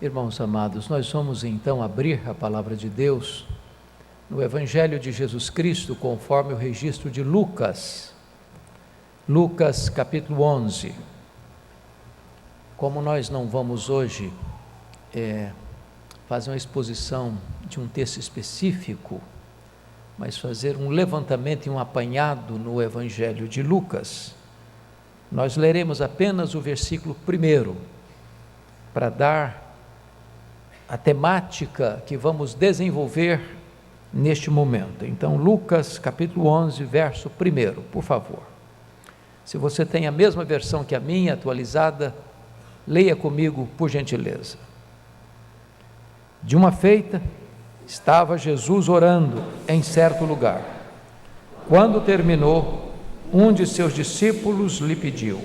Irmãos amados, nós vamos então abrir a palavra de Deus no Evangelho de Jesus Cristo, conforme o registro de Lucas, capítulo 11. Como nós não vamos hoje fazer uma exposição de um texto específico, mas fazer um levantamento e um apanhado no Evangelho de Lucas, nós leremos apenas o versículo 1, para dar a temática que vamos desenvolver neste momento. Então, Lucas capítulo 11, verso 1, por favor. Se você tem a mesma versão que a minha, atualizada, leia comigo, por gentileza. De uma feita, estava Jesus orando em certo lugar. Quando terminou, um de seus discípulos lhe pediu: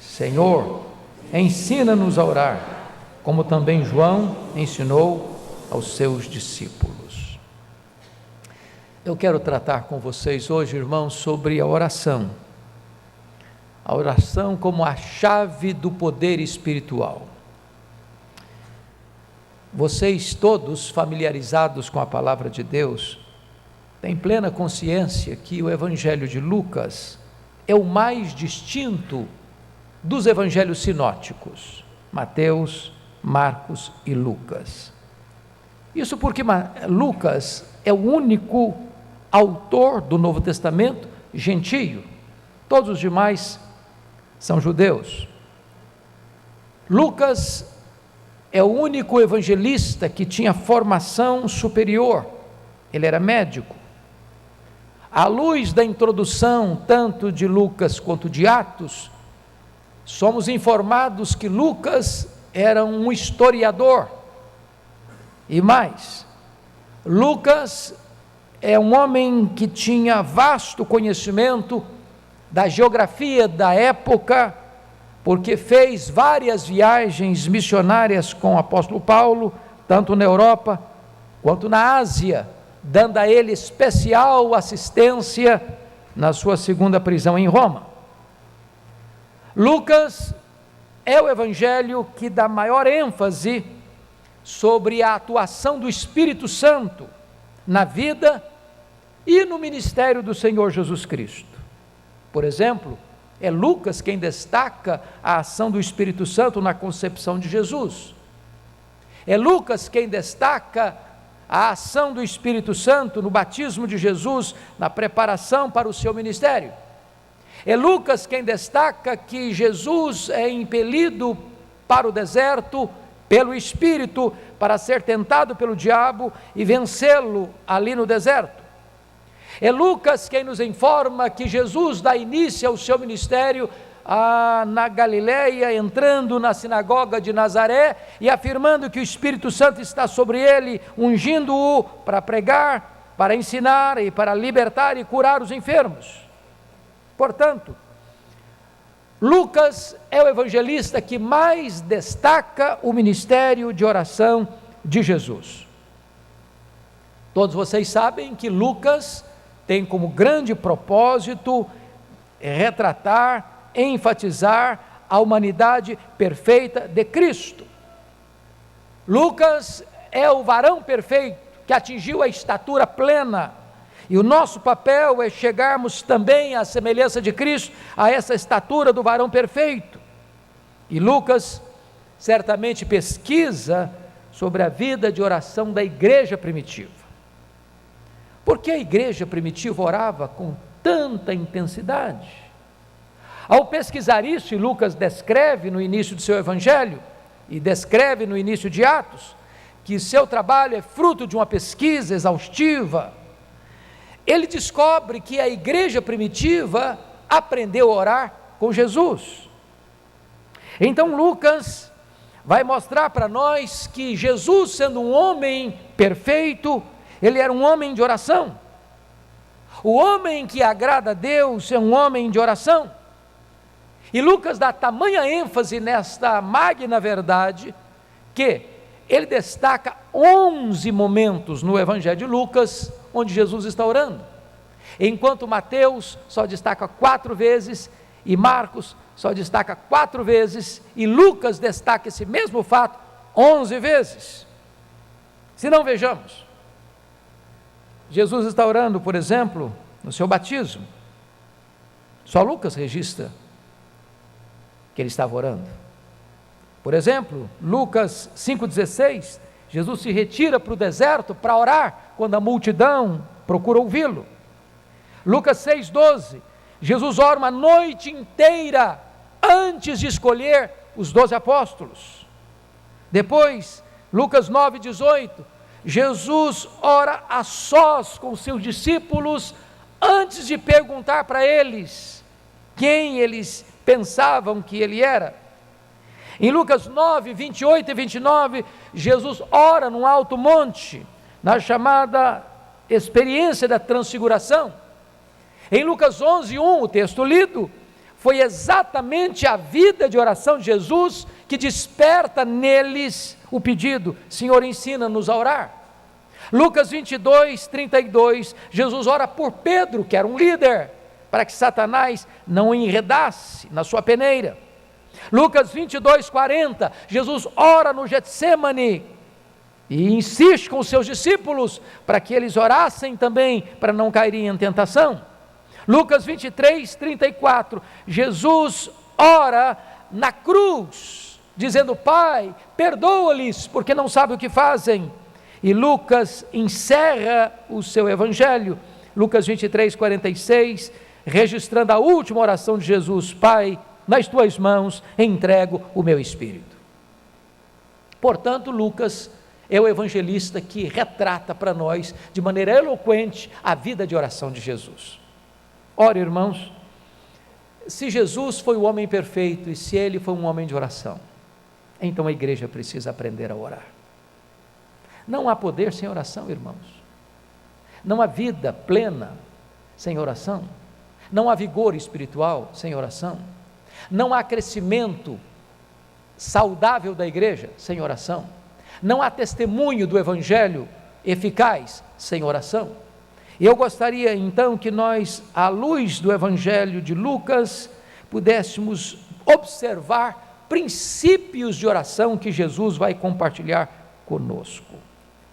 Senhor, ensina-nos a orar, como também João ensinou aos seus discípulos. Eu quero tratar com vocês hoje, irmãos, sobre a oração. A oração como a chave do poder espiritual. Vocês todos familiarizados com a palavra de Deus, têm plena consciência que o Evangelho de Lucas é o mais distinto dos evangelhos sinóticos, Mateus, Marcos e Lucas. Isso porque Lucas é o único autor do Novo Testamento gentio, todos os demais são judeus. Lucas é o único evangelista que tinha formação superior, ele era médico. À luz da introdução, tanto de Lucas quanto de Atos, somos informados que Lucas era um historiador, e mais, Lucas é um homem que tinha vasto conhecimento da geografia da época, porque fez várias viagens missionárias com o apóstolo Paulo, tanto na Europa quanto na Ásia, dando a ele especial assistência na sua segunda prisão em Roma. Lucas é o evangelho que dá maior ênfase sobre a atuação do Espírito Santo na vida e no ministério do Senhor Jesus Cristo. Por exemplo, é Lucas quem destaca a ação do Espírito Santo na concepção de Jesus. É Lucas quem destaca a ação do Espírito Santo no batismo de Jesus, na preparação para o seu ministério. É Lucas quem destaca que Jesus é impelido para o deserto pelo Espírito para ser tentado pelo diabo e vencê-lo ali no deserto. É Lucas quem nos informa que Jesus dá início ao seu ministério na Galileia, entrando na sinagoga de Nazaré e afirmando que o Espírito Santo está sobre ele, ungindo-o para pregar, para ensinar e para libertar e curar os enfermos. Portanto, Lucas é o evangelista que mais destaca o ministério de oração de Jesus. Todos vocês sabem que Lucas tem como grande propósito retratar, enfatizar a humanidade perfeita de Cristo. Lucas é o varão perfeito que atingiu a estatura plena, e o nosso papel é chegarmos também à semelhança de Cristo, a essa estatura do varão perfeito. E Lucas certamente pesquisa sobre a vida de oração da igreja primitiva. Por que a igreja primitiva orava com tanta intensidade? Ao pesquisar isso, e Lucas descreve no início do seu evangelho, e descreve no início de Atos, que seu trabalho é fruto de uma pesquisa exaustiva, ele descobre que a igreja primitiva aprendeu a orar com Jesus. Então Lucas vai mostrar para nós que Jesus, sendo um homem perfeito, ele era um homem de oração. O homem que agrada a Deus é um homem de oração. E Lucas dá tamanha ênfase nesta magna verdade, que ele destaca 11 momentos no Evangelho de Lucas, onde Jesus está orando, enquanto Mateus só destaca 4 vezes, e Marcos só destaca 4 vezes, e Lucas destaca esse mesmo fato 11 vezes. Se não, vejamos. Jesus está orando, por exemplo, no seu batismo. Só Lucas registra que ele estava orando. Por exemplo, Lucas 5,16, Jesus se retira para o deserto para orar, quando a multidão procura ouvi-lo. Lucas 6,12, Jesus ora uma noite inteira, antes de escolher os 12 apóstolos. Depois, Lucas 9,18, Jesus ora a sós com os seus discípulos, antes de perguntar para eles quem eles pensavam que ele era. Em Lucas 9, 28 e 29, Jesus ora num alto monte, na chamada experiência da transfiguração. Em Lucas 11, 1, o texto lido, foi exatamente a vida de oração de Jesus que desperta neles o pedido: Senhor, ensina-nos a orar. Lucas 22, 32, Jesus ora por Pedro, que era um líder, para que Satanás não o enredasse na sua peneira. Lucas 22, 40, Jesus ora no Getsêmani e insiste com os seus discípulos para que eles orassem também, para não caírem em tentação. Lucas 23, 34, Jesus ora na cruz, dizendo: Pai, perdoa-lhes, porque não sabem o que fazem. E Lucas encerra o seu evangelho, Lucas 23, 46, registrando a última oração de Jesus: Pai, nas tuas mãos entrego o meu espírito. Portanto, Lucas é o evangelista que retrata para nós, de maneira eloquente, a vida de oração de Jesus. Ora, irmãos, se Jesus foi o homem perfeito e se ele foi um homem de oração, então a igreja precisa aprender a orar. Não há poder sem oração, irmãos. Não há vida plena sem oração. Não há vigor espiritual sem oração. Não há crescimento saudável da igreja sem oração. Não há testemunho do evangelho eficaz sem oração. E eu gostaria então que nós, à luz do evangelho de Lucas, pudéssemos observar princípios de oração que Jesus vai compartilhar conosco.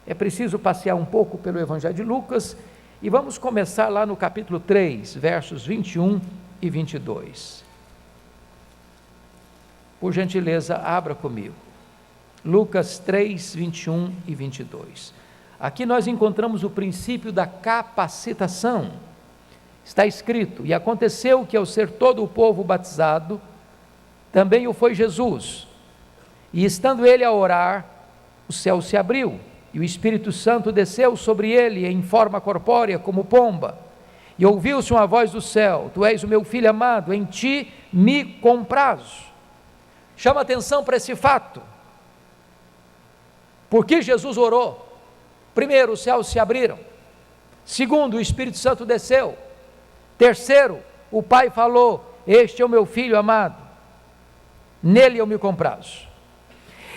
É preciso passear um pouco pelo evangelho de Lucas e vamos começar lá no capítulo 3, versos 21 e 22. Por gentileza, abra comigo. Lucas 3, 21 e 22. Aqui nós encontramos o princípio da capacitação. Está escrito: e aconteceu que ao ser todo o povo batizado, também o foi Jesus. E estando ele a orar, o céu se abriu, e o Espírito Santo desceu sobre ele em forma corpórea como pomba. E ouviu-se uma voz do céu: Tu és o meu filho amado, em ti me comprazo. Chama atenção para esse fato. Por que Jesus orou? Primeiro, os céus se abriram. Segundo, o Espírito Santo desceu. Terceiro, o Pai falou: Este é o meu filho amado, nele eu me comprazo.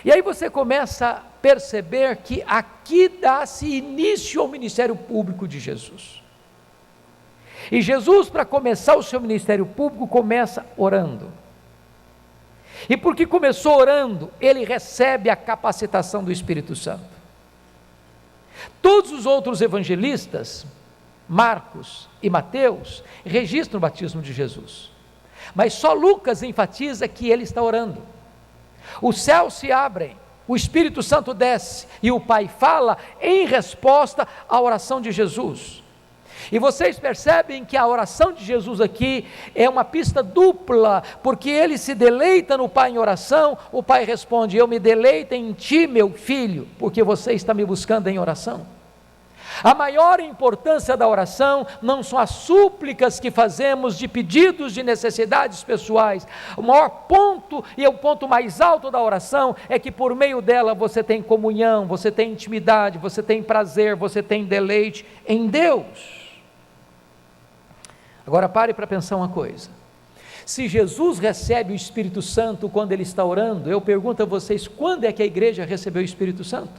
E aí você começa a perceber que aqui dá-se início ao ministério público de Jesus. E Jesus, para começar o seu ministério público, começa orando. E porque começou orando, ele recebe a capacitação do Espírito Santo. Todos os outros evangelistas, Marcos e Mateus, registram o batismo de Jesus. Mas só Lucas enfatiza que ele está orando. Os céus se abrem, o Espírito Santo desce e o Pai fala em resposta à oração de Jesus. E vocês percebem que a oração de Jesus aqui é uma pista dupla, porque ele se deleita no Pai em oração, o Pai responde: Eu me deleito em ti, meu filho, porque você está me buscando em oração. A maior importância da oração não são as súplicas que fazemos de pedidos de necessidades pessoais. O maior ponto e o ponto mais alto da oração é que por meio dela você tem comunhão, você tem intimidade, você tem prazer, você tem deleite em Deus. Agora pare para pensar uma coisa. Se Jesus recebe o Espírito Santo quando ele está orando, eu pergunto a vocês: quando é que a igreja recebeu o Espírito Santo?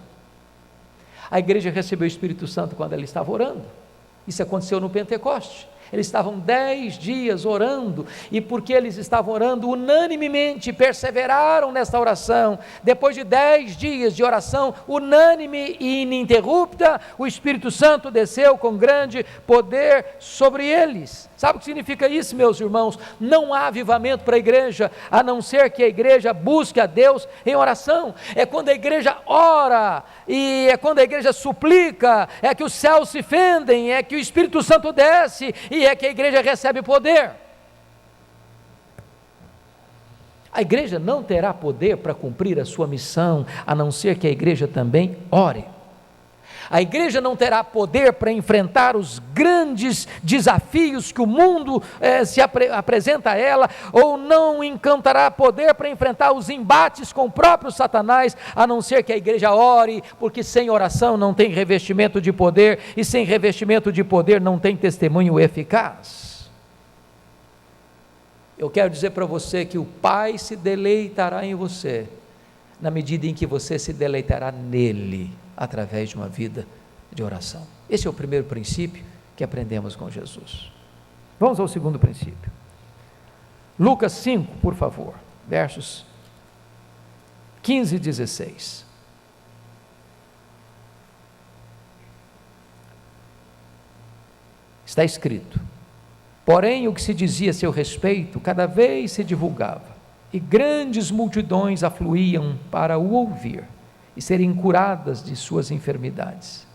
A igreja recebeu o Espírito Santo quando ela estava orando. Isso aconteceu no Pentecoste. Eles estavam 10 dias orando, e porque eles estavam orando unanimemente, perseveraram nessa oração. Depois de 10 dias de oração unânime e ininterrupta, o Espírito Santo desceu com grande poder sobre eles. Sabe o que significa isso, meus irmãos? Não há avivamento para a igreja, a não ser que a igreja busque a Deus em oração. É quando a igreja ora, e é quando a igreja suplica, é que os céus se fendem, é que o Espírito Santo desce, e é que a igreja recebe poder. A igreja não terá poder para cumprir a sua missão, a não ser que a igreja também ore. A igreja não terá poder para enfrentar os grandes desafios que o mundo apresenta a ela, ou não encantará poder para enfrentar os embates com o próprio Satanás, a não ser que a igreja ore, porque sem oração não tem revestimento de poder, e sem revestimento de poder não tem testemunho eficaz. Eu quero dizer para você que o Pai se deleitará em você, na medida em que você se deleitará nele, através de uma vida de oração. Esse é o primeiro princípio que aprendemos com Jesus. Vamos ao segundo princípio. Lucas 5, por favor, versos 15 e 16. Está escrito: porém o que se dizia a seu respeito cada vez se divulgava, e grandes multidões afluíam para o ouvir e serem curadas de suas enfermidades.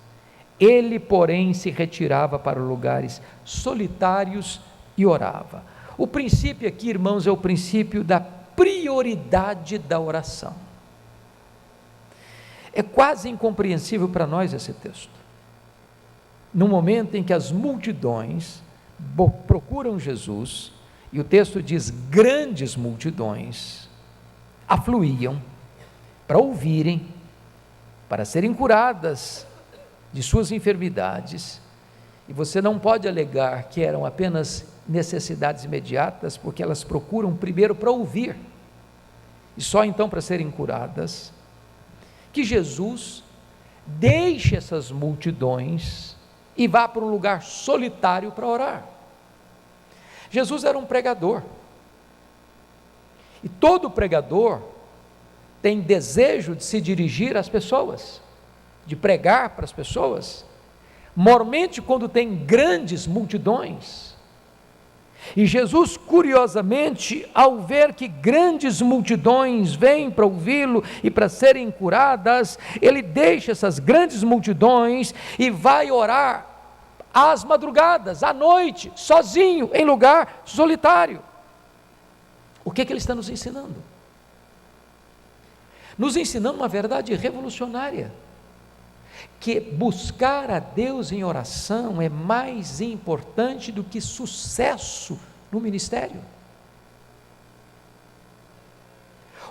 Ele, porém, se retirava para lugares solitários e orava. O princípio aqui, irmãos, é o princípio da prioridade da oração. É quase incompreensível para nós esse texto. No momento em que as multidões procuram Jesus, e o texto diz grandes multidões afluíam para ouvirem, para serem curadas de suas enfermidades, e você não pode alegar que eram apenas necessidades imediatas, porque elas procuram primeiro para ouvir, e só então para serem curadas, que Jesus deixe essas multidões e vá para um lugar solitário para orar. Jesus era um pregador, e todo pregador tem desejo de se dirigir às pessoas, de pregar para as pessoas, mormente quando tem grandes multidões. E Jesus, curiosamente, ao ver que grandes multidões vêm para ouvi-lo e para serem curadas, ele deixa essas grandes multidões e vai orar às madrugadas, à noite, sozinho, em lugar solitário. O que ele está nos ensinando? Nos ensinando uma verdade revolucionária, que buscar a Deus em oração é mais importante do que sucesso no ministério.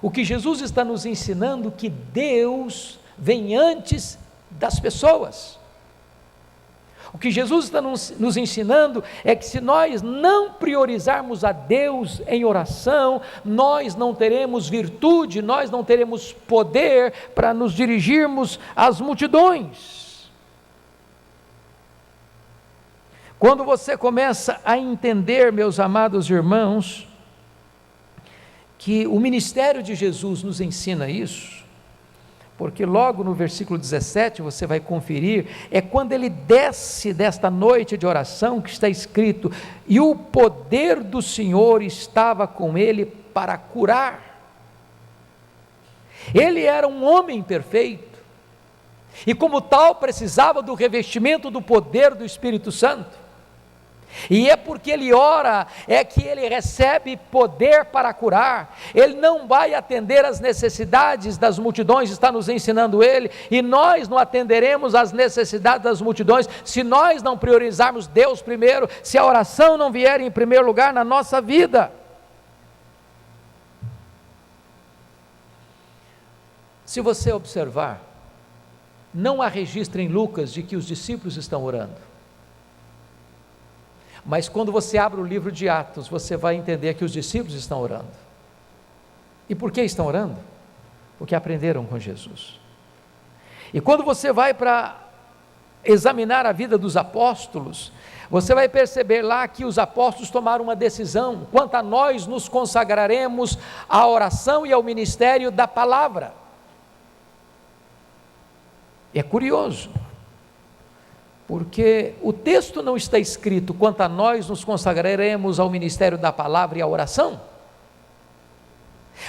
O que Jesus está nos ensinando, que Deus vem antes das pessoas. O que Jesus está nos ensinando é que se nós não priorizarmos a Deus em oração, nós não teremos virtude, nós não teremos poder para nos dirigirmos às multidões. Quando você começa a entender, meus amados irmãos, que o ministério de Jesus nos ensina isso, porque logo no versículo 17 você vai conferir, é quando ele desce desta noite de oração que está escrito: e o poder do Senhor estava com ele para curar. Ele era um homem perfeito, e como tal precisava do revestimento do poder do Espírito Santo, e é porque ele ora, é que ele recebe poder para curar. Ele não vai atender às necessidades das multidões, está nos ensinando ele, e nós não atenderemos às necessidades das multidões, se nós não priorizarmos Deus primeiro, se a oração não vier em primeiro lugar na nossa vida. Se você observar, não há registro em Lucas de que os discípulos estão orando, mas quando você abre o livro de Atos, você vai entender que os discípulos estão orando. E por que estão orando? Porque aprenderam com Jesus. E quando você vai para examinar a vida dos apóstolos, você vai perceber lá que os apóstolos tomaram uma decisão quanto a nós nos consagraremos à oração e ao ministério da palavra. É curioso, porque o texto não está escrito quanto a nós nos consagraremos ao ministério da palavra e à oração,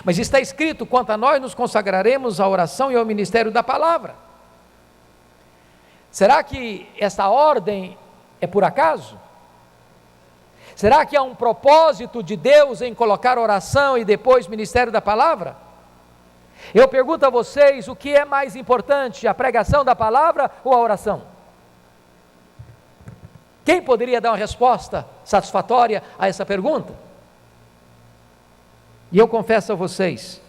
mas está escrito quanto a nós nos consagraremos à oração e ao ministério da palavra. Será que essa ordem é por acaso? Será que há um propósito de Deus em colocar oração e depois ministério da palavra? Eu pergunto a vocês, o que é mais importante, a pregação da palavra ou a oração? Quem poderia dar uma resposta satisfatória a essa pergunta? E eu confesso a vocês,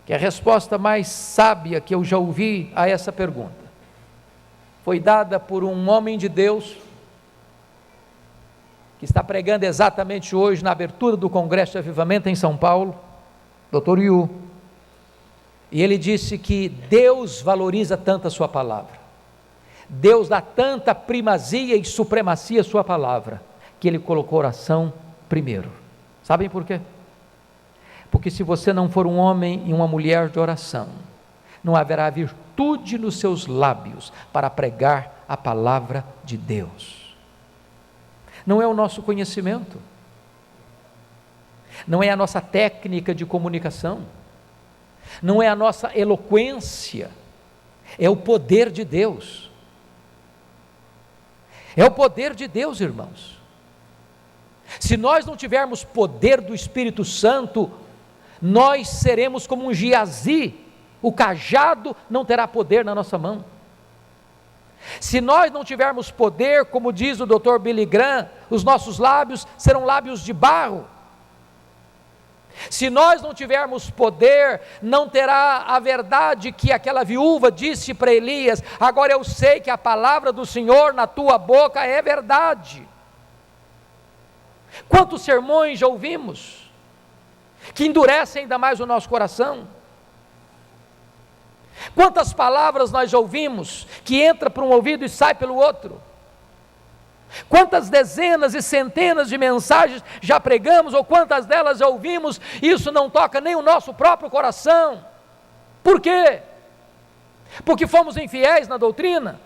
que a resposta mais sábia que eu já ouvi a essa pergunta, foi dada por um homem de Deus, que está pregando exatamente hoje na abertura do Congresso de Avivamento em São Paulo, Dr. Yu, e ele disse que Deus valoriza tanto a sua palavra, Deus dá tanta primazia e supremacia à sua palavra, que ele colocou oração primeiro. Sabem por quê? Porque se você não for um homem e uma mulher de oração, não haverá virtude nos seus lábios para pregar a palavra de Deus. Não é o nosso conhecimento, não é a nossa técnica de comunicação, não é a nossa eloquência, é o poder de Deus. É o poder de Deus, irmãos. Se nós não tivermos poder do Espírito Santo, nós seremos como um Giazi, o cajado não terá poder na nossa mão. Se nós não tivermos poder, como diz o Dr. Billy Graham, os nossos lábios serão lábios de barro. Se nós não tivermos poder, não terá a verdade que aquela viúva disse para Elias: agora eu sei que a palavra do Senhor na tua boca é verdade. Quantos sermões já ouvimos, que endurecem ainda mais o nosso coração? Quantas palavras nós já ouvimos, que entra por um ouvido e sai pelo outro? Quantas dezenas e centenas de mensagens já pregamos, ou quantas delas já ouvimos, e isso não toca nem o nosso próprio coração? Por quê? Porque fomos infiéis na doutrina?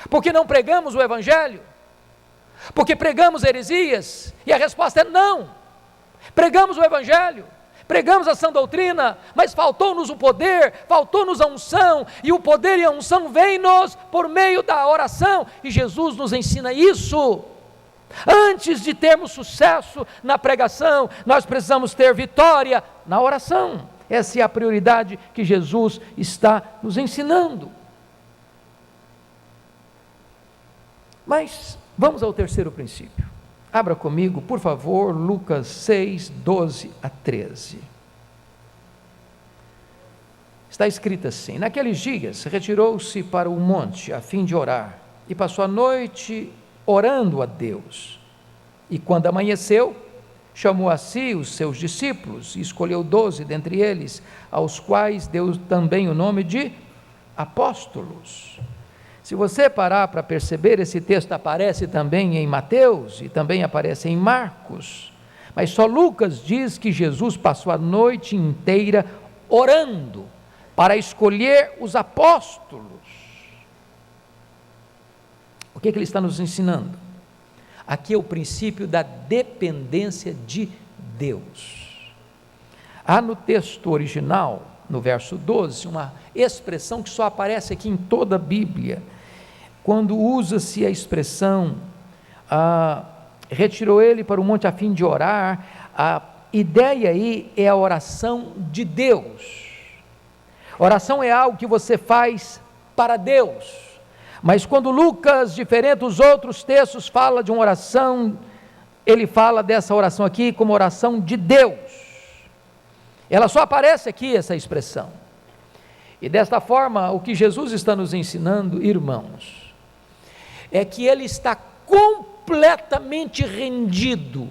Porque não pregamos o Evangelho? Porque pregamos heresias? E a resposta é não. Pregamos o Evangelho, pregamos a sã doutrina, mas faltou-nos o poder, faltou-nos a unção, e o poder e a unção vêm-nos por meio da oração, e Jesus nos ensina isso. Antes de termos sucesso na pregação, nós precisamos ter vitória na oração. Essa é a prioridade que Jesus está nos ensinando. Mas vamos ao terceiro princípio. Abra comigo, por favor, Lucas 6, 12 a 13. Está escrito assim: naqueles dias retirou-se para o monte a fim de orar, e passou a noite orando a Deus. E quando amanheceu, chamou a si os seus discípulos, e escolheu 12 dentre eles, aos quais deu também o nome de apóstolos. Se você parar para perceber, esse texto aparece também em Mateus e também aparece em Marcos, mas só Lucas diz que Jesus passou a noite inteira orando para escolher os apóstolos. O que ele está nos ensinando? Aqui é o princípio da dependência de Deus. Há no texto original, no verso 12, uma expressão que só aparece aqui em toda a Bíblia, quando usa-se a expressão retirou ele para o monte a fim de orar. A ideia aí é a oração de Deus. Oração é algo que você faz para Deus, mas quando Lucas, diferente dos outros textos, fala de uma oração, ele fala dessa oração aqui como oração de Deus. Ela só aparece aqui, essa expressão. E desta forma, o que Jesus está nos ensinando, irmãos, é que ele está completamente rendido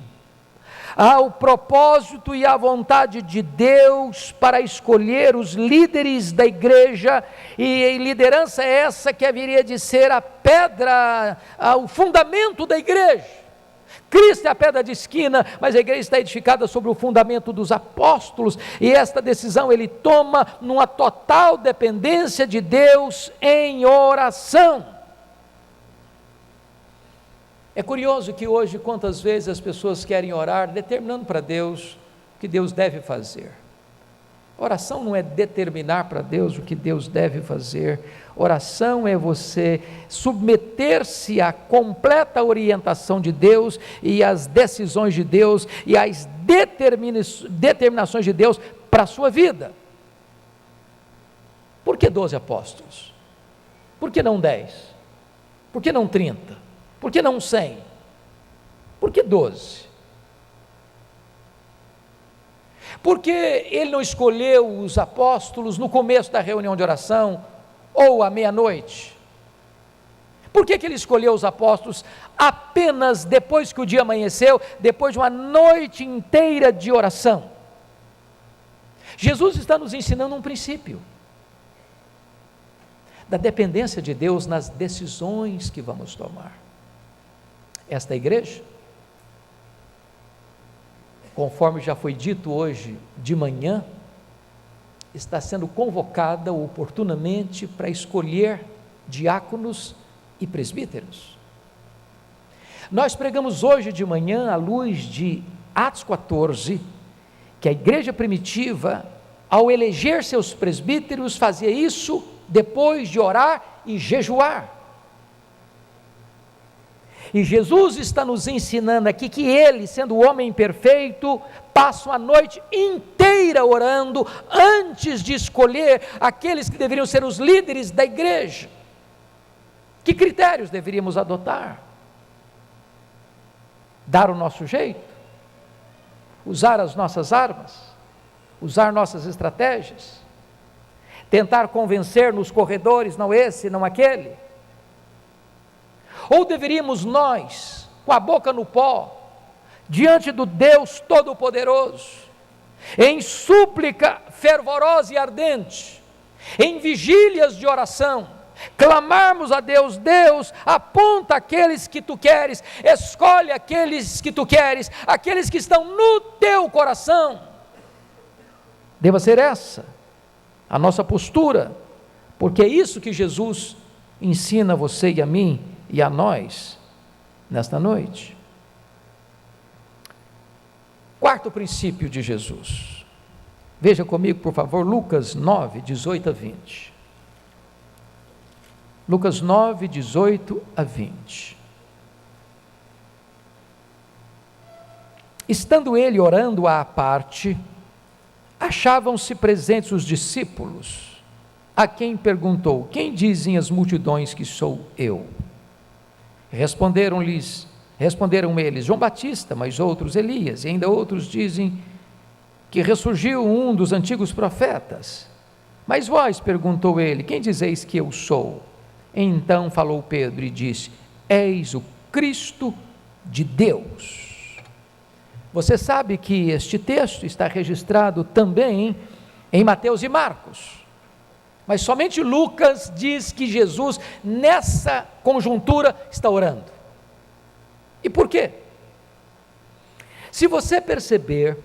ao propósito e à vontade de Deus para escolher os líderes da igreja, e liderança essa que haveria de ser a pedra pedra, o fundamento da igreja. Cristo é a pedra de esquina, mas a igreja está edificada sobre o fundamento dos apóstolos, e esta decisão ele toma numa total dependência de Deus em oração. É curioso que hoje, quantas vezes as pessoas querem orar, determinando para Deus o que Deus deve fazer. Oração não é determinar para Deus o que Deus deve fazer. Oração é você submeter-se à completa orientação de Deus e às decisões de Deus e às determinações de Deus para a sua vida. Por que 12 apóstolos? Por que não 10? Por que não 30? Por que não 100? Por que 12? Porque ele não escolheu os apóstolos no começo da reunião de oração ou à meia-noite? Por que ele escolheu os apóstolos apenas depois que o dia amanheceu, depois de uma noite inteira de oração? Jesus está nos ensinando um princípio da dependência de Deus nas decisões que vamos tomar. Esta igreja, conforme já foi dito hoje de manhã, está sendo convocada oportunamente para escolher diáconos e presbíteros. Nós pregamos hoje de manhã, à luz de Atos 14, que a igreja primitiva, ao eleger seus presbíteros, fazia isso depois de orar e jejuar. E Jesus está nos ensinando aqui que ele, sendo o homem perfeito, passa a noite inteira orando antes de escolher aqueles que deveriam ser os líderes da igreja. Que critérios deveríamos adotar? Dar o nosso jeito? Usar as nossas armas? Usar nossas estratégias? Tentar convencer nos corredores, não esse, não aquele? Ou deveríamos nós, com a boca no pó, diante do Deus Todo-Poderoso, em súplica fervorosa e ardente, em vigílias de oração, clamarmos a Deus: Deus, aponta aqueles que tu queres, escolhe aqueles que tu queres, aqueles que estão no teu coração. Deva ser essa a nossa postura, porque é isso que Jesus ensina a você e a mim e a nós nesta noite. Quarto princípio de Jesus, veja comigo por favor, Lucas 9, 18 a 20. Lucas 9, 18 a 20. Estando ele orando à parte, achavam-se presentes os discípulos, a quem perguntou: quem dizem as multidões que sou eu? Responderam eles: João Batista, mas outros Elias, e ainda outros dizem que ressurgiu um dos antigos profetas. Mas vós, perguntou ele, quem dizeis que eu sou? Então falou Pedro e disse: és o Cristo de Deus. Você sabe que este texto está registrado também em Mateus e Marcos, mas somente Lucas diz que Jesus, nessa conjuntura, está orando. E por quê? Se você perceber,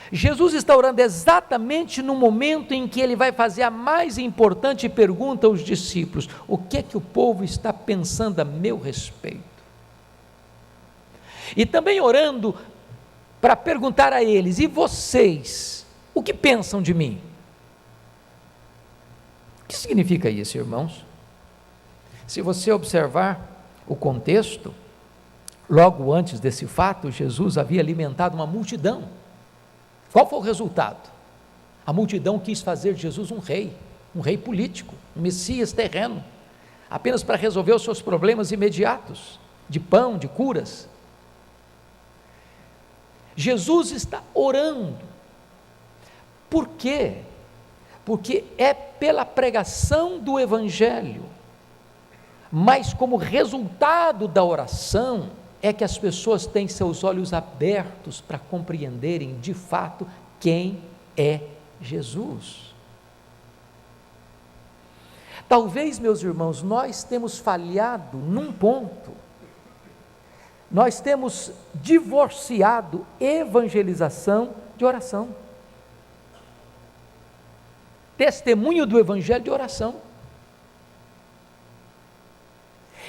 Jesus está orando exatamente no momento em que ele vai fazer a mais importante pergunta aos discípulos: o que é que o povo está pensando a meu respeito? E também orando para perguntar a eles: e vocês, o que pensam de mim? O que significa isso, irmãos? Se você observar o contexto, logo antes desse fato, Jesus havia alimentado uma multidão. Qual foi o resultado? A multidão quis fazer de Jesus um rei político, um Messias terreno, apenas para resolver os seus problemas imediatos, de pão, de curas. Jesus está orando. Por quê? Porque é pela pregação do Evangelho, mas como resultado da oração, é que as pessoas têm seus olhos abertos para compreenderem de fato quem é Jesus. Talvez, meus irmãos, nós temos falhado num ponto. Nós temos divorciado evangelização de oração. Testemunho do evangelho de oração.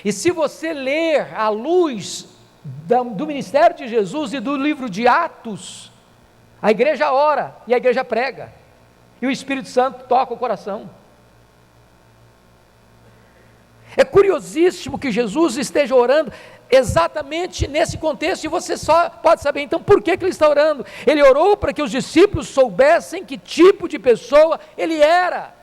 E se você ler à luz do ministério de Jesus e do livro de Atos, a igreja ora e a igreja prega, e o Espírito Santo toca o coração. É curiosíssimo que Jesus esteja orando exatamente nesse contexto, e você só pode saber então por que ele está orando. Ele orou para que os discípulos soubessem que tipo de pessoa ele era.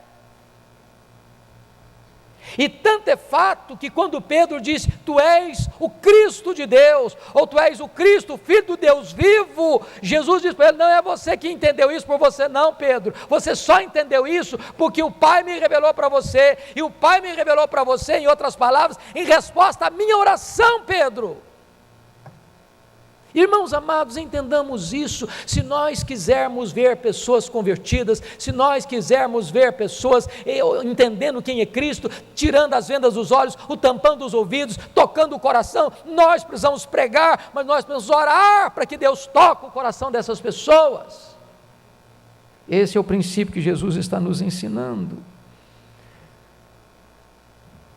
E tanto é fato que quando Pedro diz: tu és o Cristo de Deus, ou tu és o Cristo, filho do Deus vivo, Jesus diz para ele: não é você que entendeu isso por você não, Pedro, você só entendeu isso porque o Pai me revelou para você, e o Pai me revelou para você, em outras palavras, em resposta à minha oração, Pedro. Irmãos amados, entendamos isso. Se nós quisermos ver pessoas convertidas, se nós quisermos ver pessoas entendendo quem é Cristo, tirando as vendas dos olhos, o tampão dos ouvidos, tocando o coração, nós precisamos pregar, mas nós precisamos orar para que Deus toque o coração dessas pessoas. Esse é o princípio que Jesus está nos ensinando.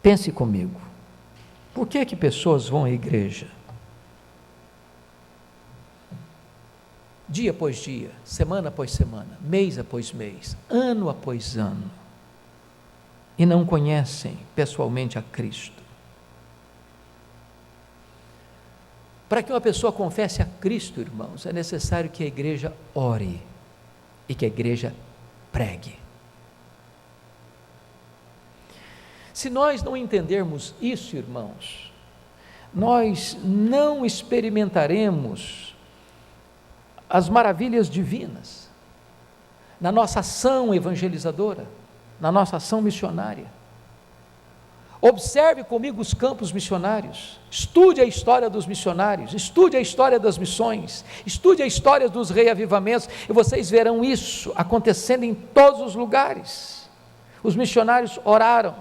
Pense comigo, por que pessoas vão à igreja? Dia após dia, semana após semana, mês após mês, ano após ano, e não conhecem pessoalmente a Cristo. Para que uma pessoa confesse a Cristo, irmãos, é necessário que a igreja ore e que a igreja pregue. Se nós não entendermos isso, irmãos, nós não experimentaremos as maravilhas divinas na nossa ação evangelizadora, na nossa ação missionária. Observe comigo os campos missionários, estude a história dos missionários, estude a história das missões, estude a história dos reavivamentos, e vocês verão isso acontecendo em todos os lugares. Os missionários oraram,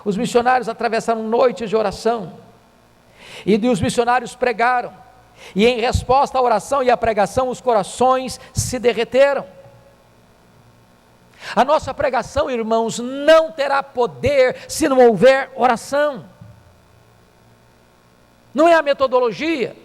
os missionários atravessaram noites de oração, e os missionários pregaram, e em resposta à oração e à pregação, os corações se derreteram. A nossa pregação, irmãos, não terá poder se não houver oração. Não é a metodologia,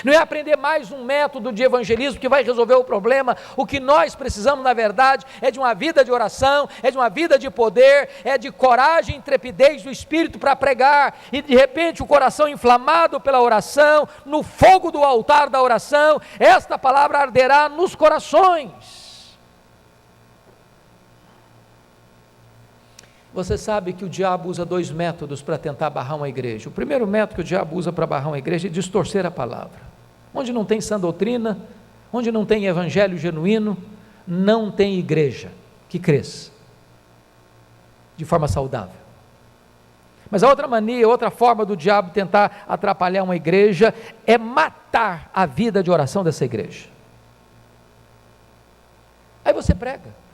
não é aprender mais um método de evangelismo que vai resolver o problema. O que nós precisamos, na verdade, é de uma vida de oração, é de uma vida de poder, é de coragem e intrepidez do Espírito para pregar, e de repente o coração inflamado pela oração, no fogo do altar da oração, esta palavra arderá nos corações. Você sabe que o diabo usa dois métodos para tentar barrar uma igreja. O primeiro método que o diabo usa para barrar uma igreja é distorcer a palavra. Onde não tem sã doutrina, onde não tem evangelho genuíno, não tem igreja que cresça de forma saudável. Mas a outra mania, outra forma do diabo tentar atrapalhar uma igreja é matar a vida de oração dessa igreja. Aí você prega,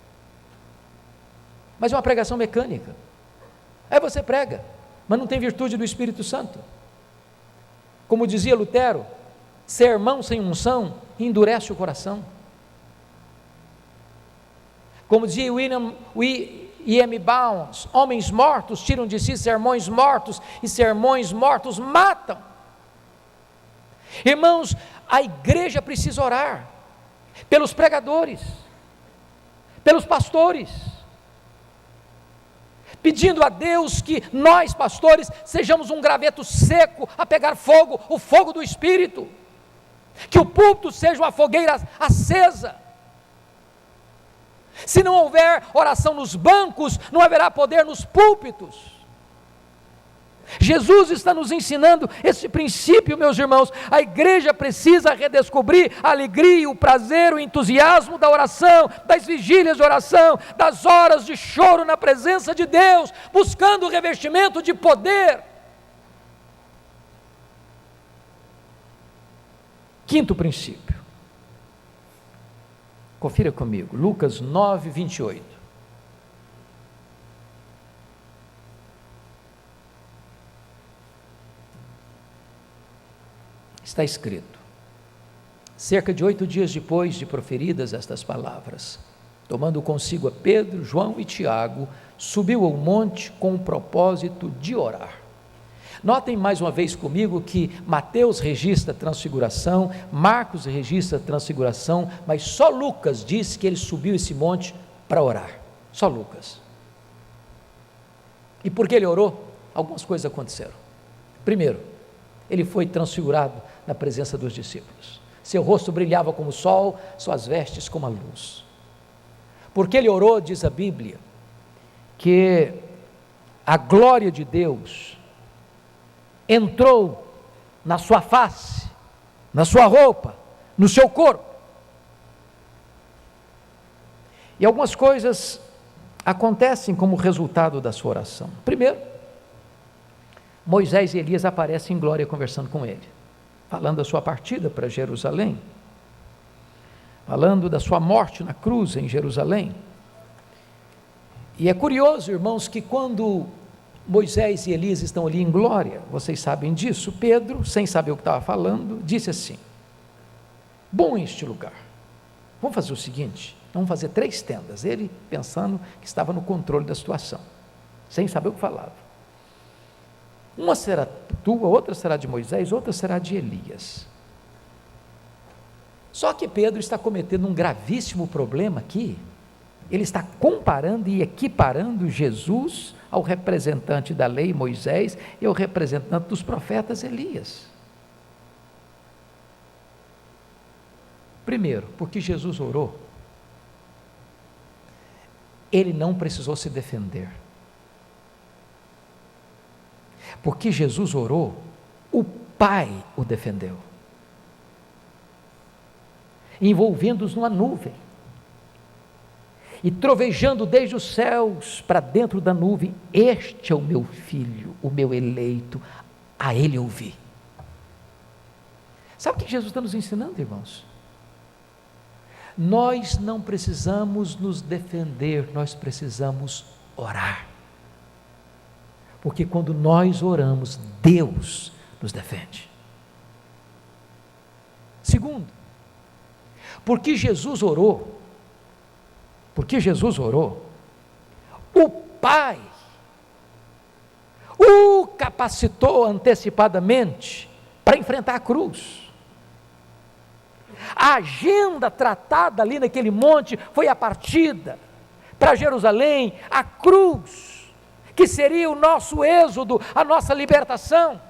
mas é uma pregação mecânica. Aí você prega, mas não tem virtude do Espírito Santo. Como dizia Lutero, sermão sem unção endurece o coração. Como dizia William E.M. Bounds, homens mortos tiram de si sermões mortos, e sermões mortos matam. Irmãos, a igreja precisa orar pelos pregadores, pelos pastores, pedindo a Deus que nós, pastores, sejamos um graveto seco a pegar fogo, o fogo do Espírito, que o púlpito seja uma fogueira acesa. Se não houver oração nos bancos, não haverá poder nos púlpitos. Jesus está nos ensinando esse princípio, meus irmãos. A igreja precisa redescobrir a alegria, o prazer, o entusiasmo da oração, das vigílias de oração, das horas de choro na presença de Deus, buscando o revestimento de poder. Quinto princípio, confira comigo, Lucas 9, 28. Está escrito: cerca de 8 dias depois de proferidas estas palavras, tomando consigo a Pedro, João e Tiago, subiu ao monte com o propósito de orar. Notem mais uma vez comigo que Mateus registra a transfiguração, Marcos registra a transfiguração, mas só Lucas diz que ele subiu esse monte para orar. Só Lucas. E por que ele orou? Algumas coisas aconteceram. Primeiro, ele foi transfigurado na presença dos discípulos. Seu rosto brilhava como o sol, suas vestes como a luz. Porque ele orou, diz a Bíblia, que a glória de Deus entrou na sua face, na sua roupa, no seu corpo. E algumas coisas acontecem como resultado da sua oração. Primeiro, Moisés e Elias aparecem em glória conversando com ele, falando da sua partida para Jerusalém, falando da sua morte na cruz em Jerusalém. E é curioso, irmãos, que quando Moisés e Elias estão ali em glória, vocês sabem disso, Pedro, sem saber o que estava falando, disse assim: bom este lugar, vamos fazer o seguinte, vamos fazer 3 tendas, ele pensando que estava no controle da situação, sem saber o que falava. Uma será tua, outra será de Moisés, outra será de Elias. Só que Pedro está cometendo um gravíssimo problema aqui. Ele está comparando e equiparando Jesus ao representante da lei, Moisés, e ao representante dos profetas, Elias. Primeiro, porque Jesus orou, ele não precisou se defender. Porque Jesus orou, o Pai o defendeu, envolvendo-os numa nuvem, e trovejando desde os céus para dentro da nuvem: este é o meu filho, o meu eleito, a ele ouvi. Sabe o que Jesus está nos ensinando, irmãos? Nós não precisamos nos defender, nós precisamos orar, porque quando nós oramos, Deus nos defende. Segundo, porque Jesus orou, o Pai o capacitou antecipadamente para enfrentar a cruz. A agenda tratada ali naquele monte foi a partida para Jerusalém, a cruz, que seria o nosso êxodo, a nossa libertação.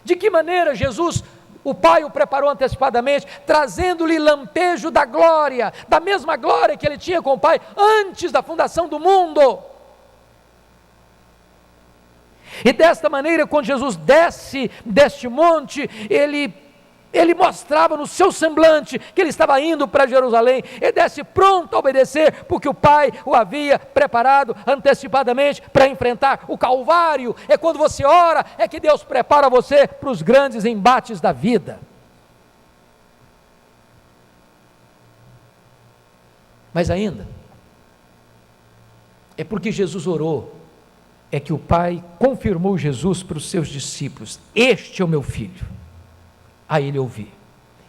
De que maneira Jesus, o Pai o preparou antecipadamente, trazendo-lhe lampejo da glória, da mesma glória que ele tinha com o Pai antes da fundação do mundo. E desta maneira, quando Jesus desce deste monte, ele mostrava no seu semblante que ele estava indo para Jerusalém. Ele desce pronto a obedecer, porque o Pai o havia preparado antecipadamente para enfrentar o Calvário. É quando você ora, é que Deus prepara você para os grandes embates da vida. Mas ainda, é porque Jesus orou, é que o Pai confirmou Jesus para os seus discípulos: este é o meu filho, a ele ouvi.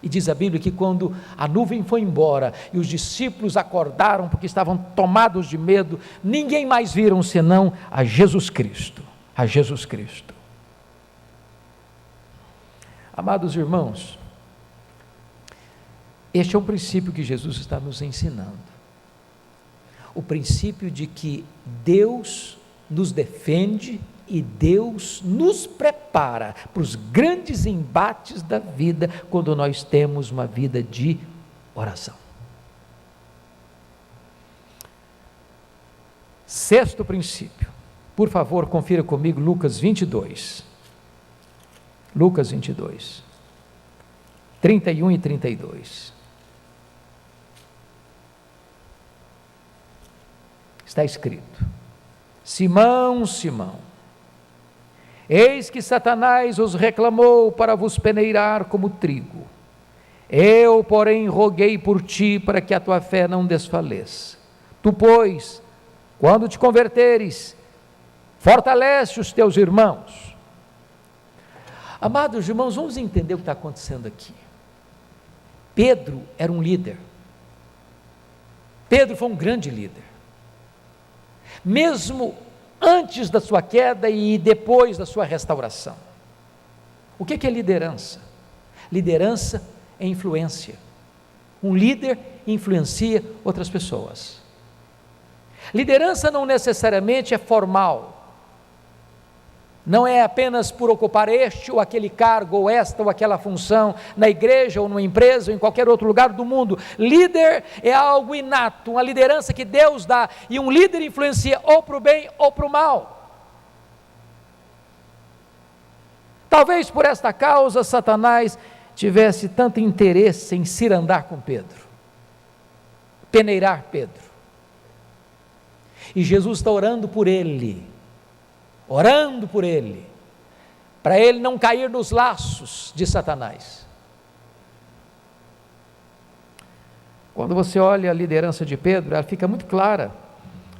E diz a Bíblia que quando a nuvem foi embora e os discípulos acordaram porque estavam tomados de medo, ninguém mais viram senão a Jesus Cristo, a Jesus Cristo. Amados irmãos, este é um princípio que Jesus está nos ensinando, o princípio de que Deus nos defende e Deus nos prepara para os grandes embates da vida, quando nós temos uma vida de oração. Sexto princípio, por favor, confira comigo Lucas 22. Lucas 22, 31 e 32. Está escrito: Simão, Simão, eis que Satanás os reclamou para vos peneirar como trigo. Eu, porém, roguei por ti para que a tua fé não desfaleça. Tu, pois, quando te converteres, fortalece os teus irmãos. Amados irmãos, vamos entender o que está acontecendo aqui. Pedro era um líder. Pedro foi um grande líder. Mesmo antes da sua queda e depois da sua restauração. O que é liderança? Liderança é influência. Um líder influencia outras pessoas. Liderança não necessariamente é formal. Não é apenas por ocupar este ou aquele cargo, ou esta ou aquela função, na igreja ou numa empresa ou em qualquer outro lugar do mundo. Líder é algo inato, uma liderança que Deus dá, e um líder influencia ou para o bem ou para o mal. Talvez por esta causa Satanás tivesse tanto interesse em cirandar com Pedro, peneirar Pedro. E Jesus está orando por ele, para ele não cair nos laços de Satanás. Quando você olha a liderança de Pedro, ela fica muito clara,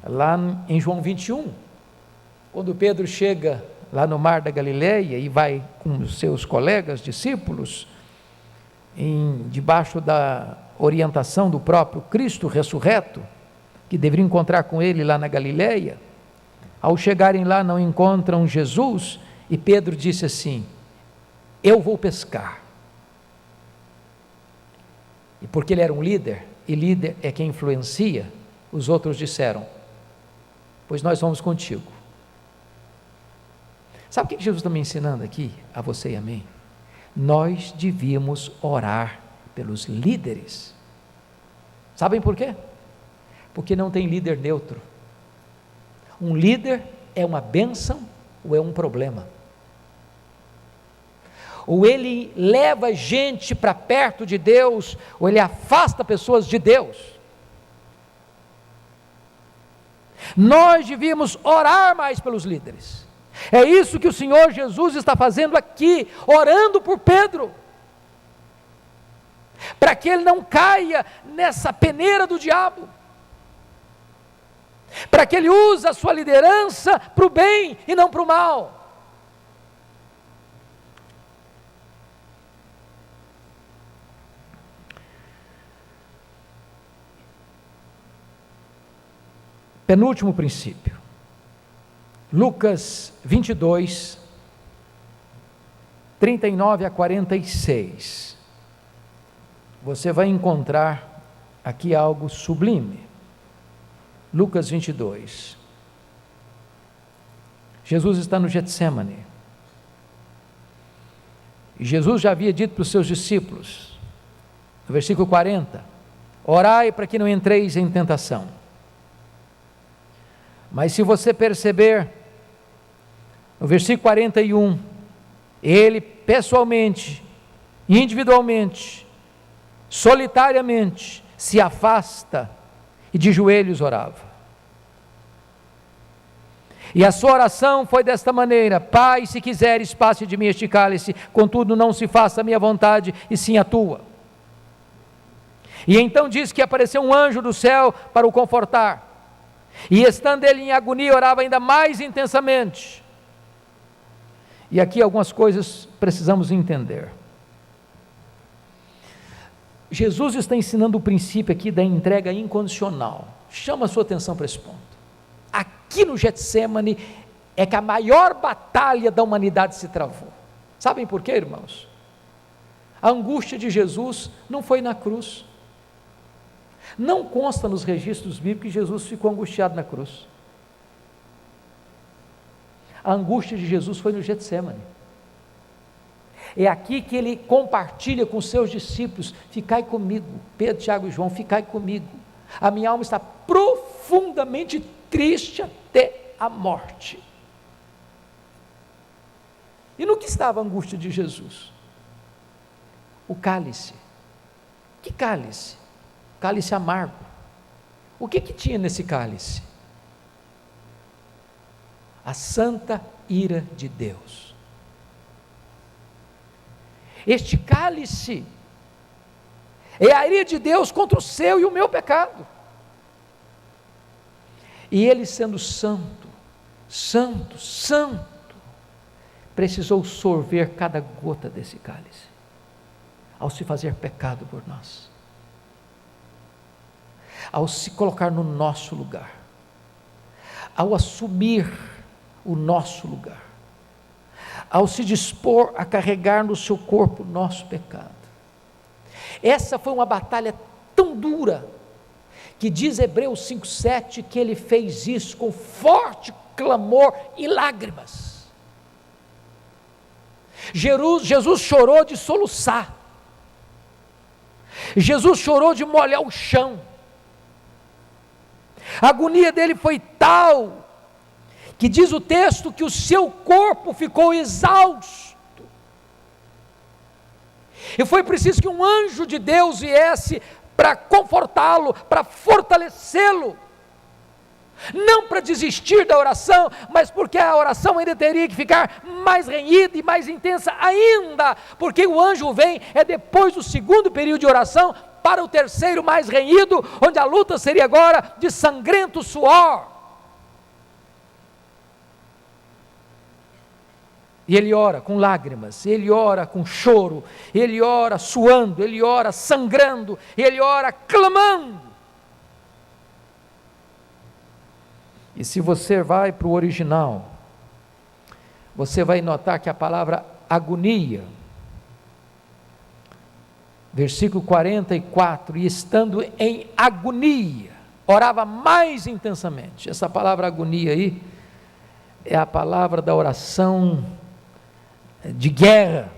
lá em João 21, quando Pedro chega lá no mar da Galileia e vai com os seus colegas, discípulos, debaixo da orientação do próprio Cristo ressurreto, que deveria encontrar com ele lá na Galileia. Ao chegarem lá não encontram Jesus, e Pedro disse assim: eu vou pescar. E porque ele era um líder, e líder é quem influencia, os outros disseram: pois nós vamos contigo. Sabe o que Jesus está me ensinando aqui, a você e a mim? Nós devíamos orar pelos líderes. Sabem por quê? Porque não tem líder neutro. Um líder é uma bênção ou é um problema. Ou ele leva gente para perto de Deus, ou ele afasta pessoas de Deus. Nós devíamos orar mais pelos líderes. É isso que o Senhor Jesus está fazendo aqui, orando por Pedro, para que ele não caia nessa peneira do diabo, para que ele use a sua liderança para o bem e não para o mal. Penúltimo princípio, Lucas 22, 39 a 46, você vai encontrar aqui algo sublime. Lucas 22, Jesus está no Getsêmani, e Jesus já havia dito para os seus discípulos, no versículo 40, orai para que não entreis em tentação. Mas se você perceber, no versículo 41, ele pessoalmente, individualmente, solitariamente, se afasta e de joelhos orava. E a sua oração foi desta maneira: Pai, se quiseres, passe de mim este cálice, contudo não se faça a minha vontade, e sim a tua. E então diz que apareceu um anjo do céu para o confortar, e estando ele em agonia, orava ainda mais intensamente. E aqui algumas coisas precisamos entender. Jesus está ensinando o princípio aqui da entrega incondicional. Chama a sua atenção para esse ponto. Aqui no Getsêmani é que a maior batalha da humanidade se travou. Sabem por quê, irmãos? A angústia de Jesus não foi na cruz. Não consta nos registros bíblicos que Jesus ficou angustiado na cruz. A angústia de Jesus foi no Getsêmani. É aqui que ele compartilha com os seus discípulos: ficai comigo, Pedro, Tiago e João, ficai comigo. A minha alma está profundamente triste até a morte. E no que estava a angústia de Jesus? O cálice. Que cálice? Cálice amargo. O que tinha nesse cálice? A santa ira de Deus. Este cálice é a ira de Deus contra o seu e o meu pecado. E ele, sendo santo, santo, santo, precisou sorver cada gota desse cálice, ao se fazer pecado por nós, ao se colocar no nosso lugar, ao assumir o nosso lugar, ao se dispor a carregar no seu corpo o nosso pecado. Essa foi uma batalha tão dura, que diz Hebreus 5,7, que ele fez isso com forte clamor e lágrimas. Jesus chorou de soluçar, Jesus chorou de molhar o chão, a agonia dele foi tal, que diz o texto que o seu corpo ficou exausto, e foi preciso que um anjo de Deus viesse para confortá-lo, para fortalecê-lo, não para desistir da oração, mas porque a oração ainda teria que ficar mais renhida e mais intensa ainda, porque o anjo vem, depois do segundo período de oração, para o terceiro mais renhido, onde a luta seria agora de sangrento suor, e ele ora com lágrimas, ele ora com choro, ele ora suando, ele ora sangrando, ele ora clamando. E se você vai para o original, você vai notar que a palavra agonia, versículo 44, e estando em agonia, orava mais intensamente. Essa palavra agonia aí, é a palavra da oração de guerra,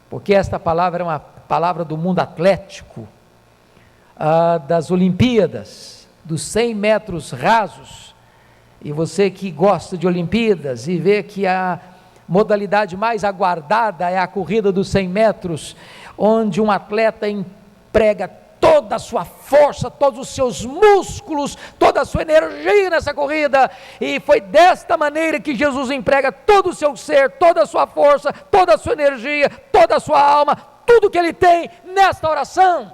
porque esta palavra é uma palavra do mundo atlético, das Olimpíadas, dos 100 metros rasos, e você que gosta de Olimpíadas, e vê que a modalidade mais aguardada é a corrida dos 100 metros, onde um atleta emprega toda a sua força, todos os seus músculos, toda a sua energia nessa corrida, e foi desta maneira que Jesus emprega todo o seu ser, toda a sua força, toda a sua energia, toda a sua alma, tudo que ele tem nesta oração.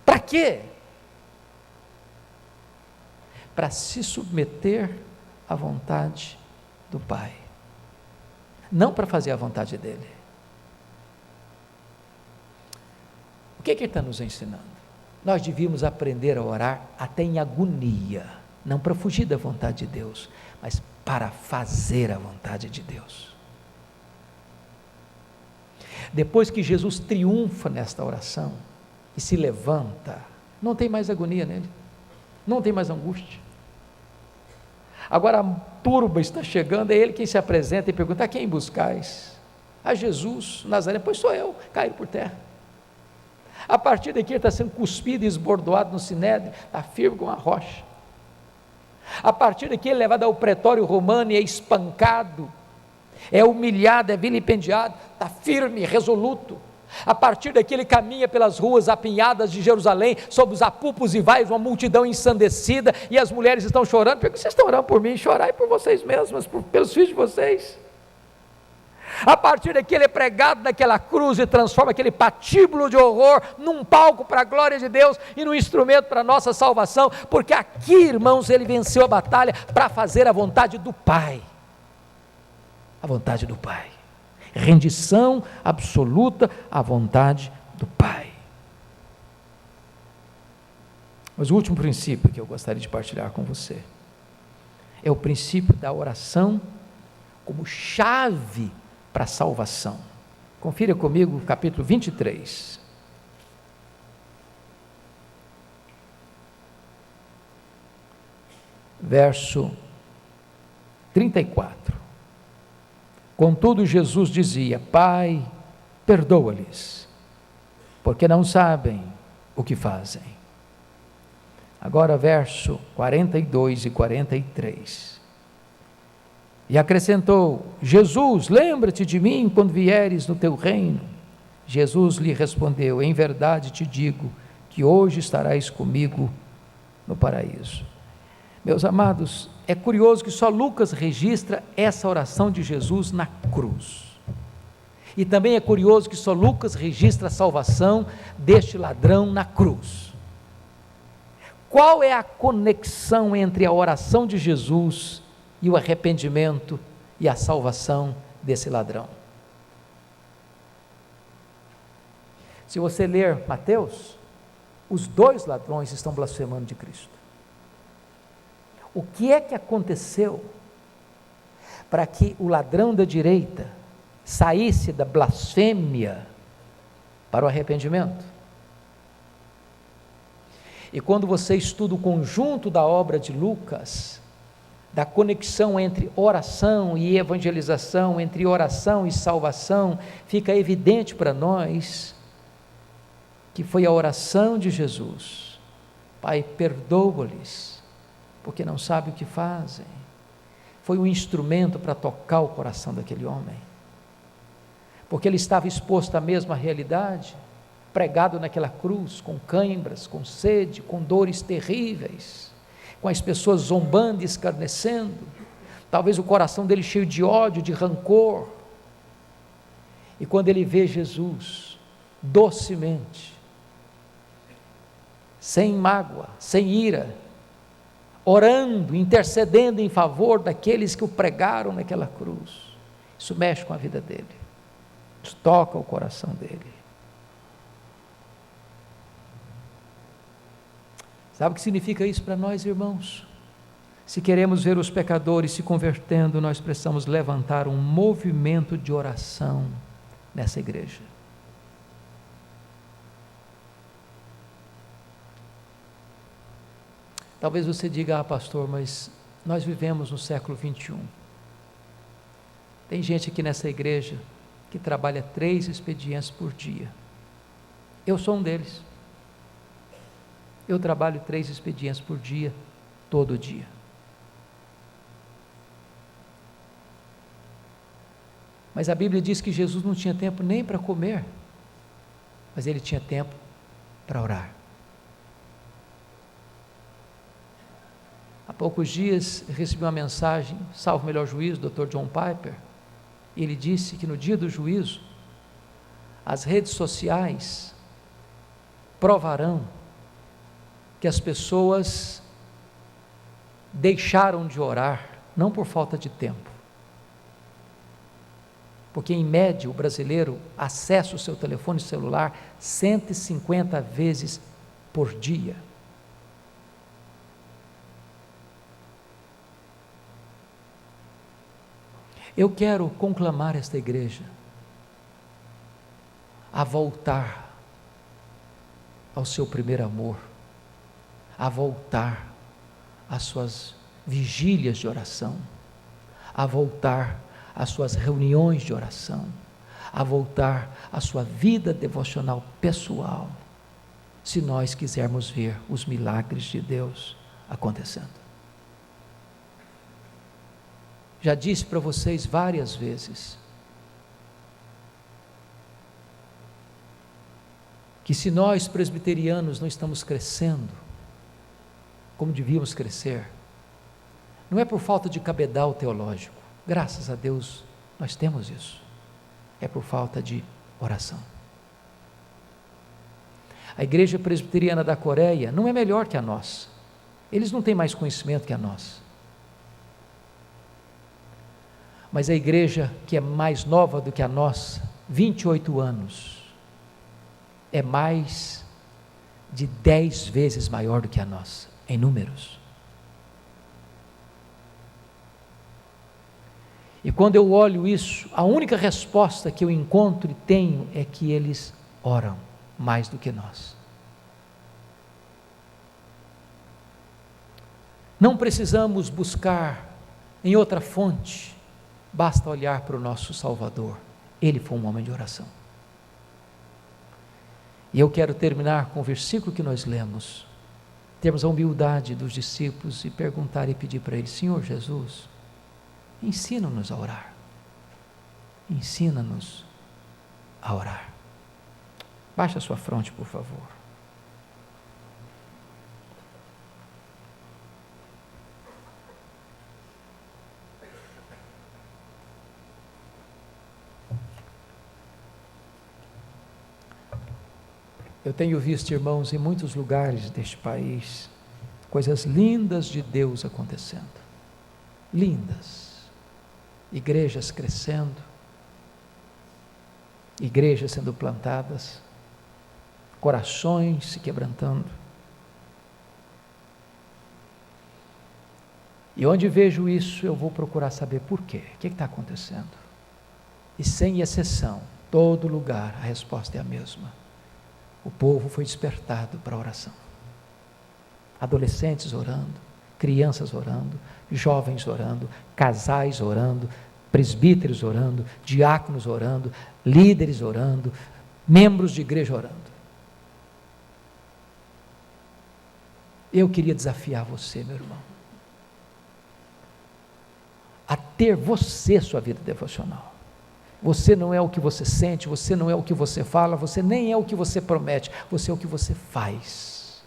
Para quê? Para se submeter à vontade do Pai, não para fazer a vontade dele. O que ele está nos ensinando? Nós devíamos aprender a orar até em agonia, não para fugir da vontade de Deus, mas para fazer a vontade de Deus. Depois que Jesus triunfa nesta oração e se levanta, não tem mais agonia nele, não tem mais angústia. Agora a turba está chegando, é ele quem se apresenta e pergunta: a quem buscais? A Jesus Nazareno. Pois sou eu. Caiu por terra. A partir daqui ele está sendo cuspido e esbordoado no sinédrio, está firme como uma rocha. A partir daqui ele é levado ao pretório romano e é espancado, é humilhado, é vilipendiado, está firme, resoluto. A partir daqui ele caminha pelas ruas apinhadas de Jerusalém, sob os apupos e vaios, uma multidão ensandecida, e as mulheres estão chorando. Por que vocês estão orando por mim? Chorai por vocês mesmos, pelos filhos de vocês. A partir daqui ele é pregado naquela cruz e transforma aquele patíbulo de horror num palco para a glória de Deus e num instrumento para a nossa salvação, porque aqui, irmãos, ele venceu a batalha para fazer a vontade do Pai. A vontade do Pai. Rendição absoluta à vontade do Pai. Mas o último princípio que eu gostaria de partilhar com você é o princípio da oração como chave para a salvação. Confira comigo o capítulo 23. Verso 34. Contudo, Jesus dizia: Pai, perdoa-lhes, porque não sabem o que fazem. Agora, verso 42 e 43. E acrescentou: Jesus, lembra-te de mim quando vieres no teu reino. Jesus lhe respondeu: em verdade te digo que hoje estarás comigo no paraíso. Meus amados, é curioso que só Lucas registra essa oração de Jesus na cruz. E também é curioso que só Lucas registra a salvação deste ladrão na cruz. Qual é a conexão entre a oração de Jesus e o arrependimento e a salvação desse ladrão. Se você ler Mateus, os dois ladrões estão blasfemando de Cristo. O que é que aconteceu para que o ladrão da direita saísse da blasfêmia para o arrependimento? E quando você estuda o conjunto da obra de Lucas, da conexão entre oração e evangelização, entre oração e salvação, fica evidente para nós que foi a oração de Jesus: Pai, perdoa-lhes, porque não sabem o que fazem. Foi um instrumento para tocar o coração daquele homem, porque ele estava exposto à mesma realidade, pregado naquela cruz, com cãibras, com sede, com dores terríveis, com as pessoas zombando e escarnecendo, talvez o coração dele cheio de ódio, de rancor. E quando ele vê Jesus, docemente, sem mágoa, sem ira, orando, intercedendo em favor daqueles que o pregaram naquela cruz, isso mexe com a vida dele, isso toca o coração dele. Sabe o que significa isso para nós, irmãos? Se queremos ver os pecadores se convertendo, nós precisamos levantar um movimento de oração nessa igreja. Talvez você diga: pastor, mas nós vivemos no século 21. Tem gente aqui nessa igreja que trabalha 3 expedientes por dia. Eu sou um deles. Eu trabalho 3 expedientes por dia, todo dia. Mas a Bíblia diz que Jesus não tinha tempo nem para comer, mas ele tinha tempo para orar. Há poucos dias recebi uma mensagem, salvo o melhor juízo, Dr. John Piper, e ele disse que no dia do juízo, as redes sociais provarão que as pessoas deixaram de orar, não por falta de tempo, porque em média o brasileiro acessa o seu telefone celular 150 vezes por dia. Eu quero conclamar esta igreja a voltar ao seu primeiro amor, a voltar às suas vigílias de oração, a voltar às suas reuniões de oração, a voltar à sua vida devocional pessoal, se nós quisermos ver os milagres de Deus acontecendo. Já disse para vocês várias vezes que se nós presbiterianos não estamos crescendo como devíamos crescer, não é por falta de cabedal teológico, graças a Deus nós temos isso, é por falta de oração. A igreja presbiteriana da Coreia não é melhor que a nossa, eles não têm mais conhecimento que a nossa, mas a igreja que é mais nova do que a nossa, 28 anos, é mais de 10 vezes maior do que a nossa, em números. E quando eu olho isso, a única resposta que eu encontro e tenho é que eles oram mais do que nós. Não precisamos buscar em outra fonte, basta olhar para o nosso Salvador, ele foi um homem de oração. E eu quero terminar com o versículo que nós lemos, termos a humildade dos discípulos e perguntar e pedir para ele: Senhor Jesus, ensina-nos a orar, ensina-nos a orar. Baixe a sua fronte, por favor. Eu tenho visto, irmãos, em muitos lugares deste país, coisas lindas de Deus acontecendo, lindas, igrejas crescendo, igrejas sendo plantadas, corações se quebrantando. E onde vejo isso, eu vou procurar saber por quê, o que está acontecendo. E sem exceção, todo lugar, a resposta é a mesma. O povo foi despertado para a oração. Adolescentes orando, crianças orando, jovens orando, casais orando, presbíteros orando, diáconos orando, líderes orando, membros de igreja orando. Eu queria desafiar você, meu irmão, a ter você sua vida devocional. Você não é o que você sente, você não é o que você fala, você nem é o que você promete, você é o que você faz.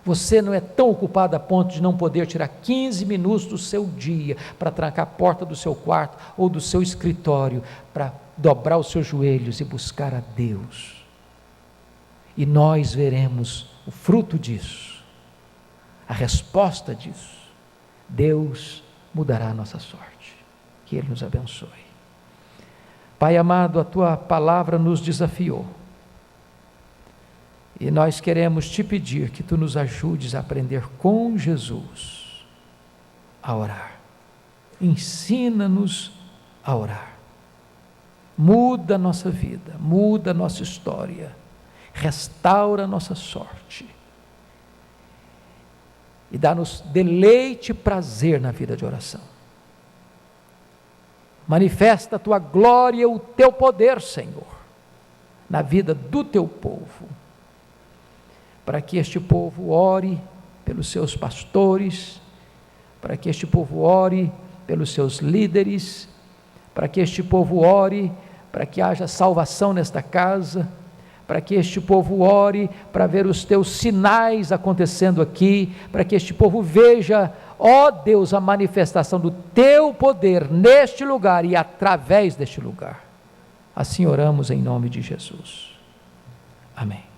Você não é tão ocupado a ponto de não poder tirar 15 minutos do seu dia para trancar a porta do seu quarto ou do seu escritório, para dobrar os seus joelhos e buscar a Deus. E nós veremos o fruto disso, a resposta disso. Deus mudará a nossa sorte. Que Ele nos abençoe. Pai amado, a Tua palavra nos desafiou. E nós queremos Te pedir que Tu nos ajudes a aprender com Jesus a orar. Ensina-nos a orar. Muda a nossa vida, muda a nossa história, restaura a nossa sorte. E dá-nos deleite e prazer na vida de oração. Manifesta a Tua glória e o Teu poder, Senhor, na vida do Teu povo, para que este povo ore pelos seus pastores, para que este povo ore pelos seus líderes, para que este povo ore, para que haja salvação nesta casa, para que este povo ore, para ver os Teus sinais acontecendo aqui, para que este povo veja, ó Deus, a manifestação do Teu poder neste lugar e através deste lugar. Assim oramos em nome de Jesus. Amém.